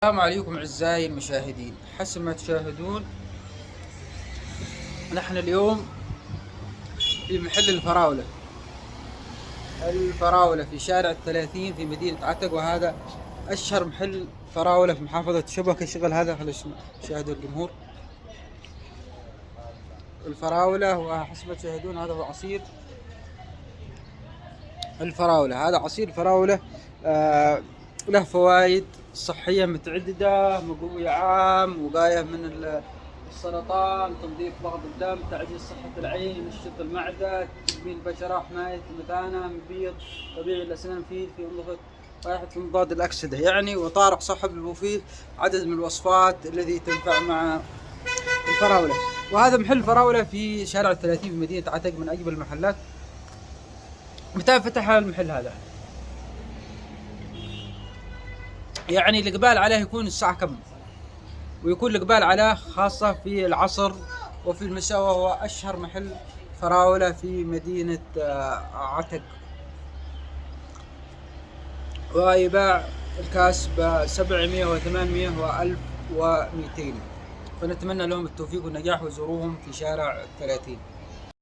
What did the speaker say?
السلام عليكم أعزائي المشاهدين، حسب ما تشاهدون نحن اليوم في محل الفراولة في شارع 30 في مدينة عتق، وهذا أشهر محل فراولة في محافظة شبكة. شغل هذا خلينا شاهدوا الجمهور الفراولة، وحسب ما تشاهدون هذا هو عصير الفراولة. هذا عصير فراولة له فوائد صحية متعددة: مقوي عام، وقاية من السرطان، تنظيف ضغط الدم، تعزيز صحة العين، ينشط المعدة، تجميل البشرة، حماية المثانة، مبيض، طبيعي الأسنان، في نظافة، رائحة مضاد الأكسدة يعني، وطارق صاحب المفيد، عدد من الوصفات التي تنفع مع الفراولة. وهذا محل فراولة في شارع 30 في مدينة عتق، من أجمل المحلات. متى فتح المحل هذا؟ يعني الإقبال عليه يكون الساعة كم؟ ويكون الإقبال عليه خاصة في العصر وفي المساء، وهو أشهر محل فراولة في مدينة عتق، ويباع الكاس ب700 و800 و1200. فنتمنى لهم التوفيق والنجاح، وزوروهم في شارع 30.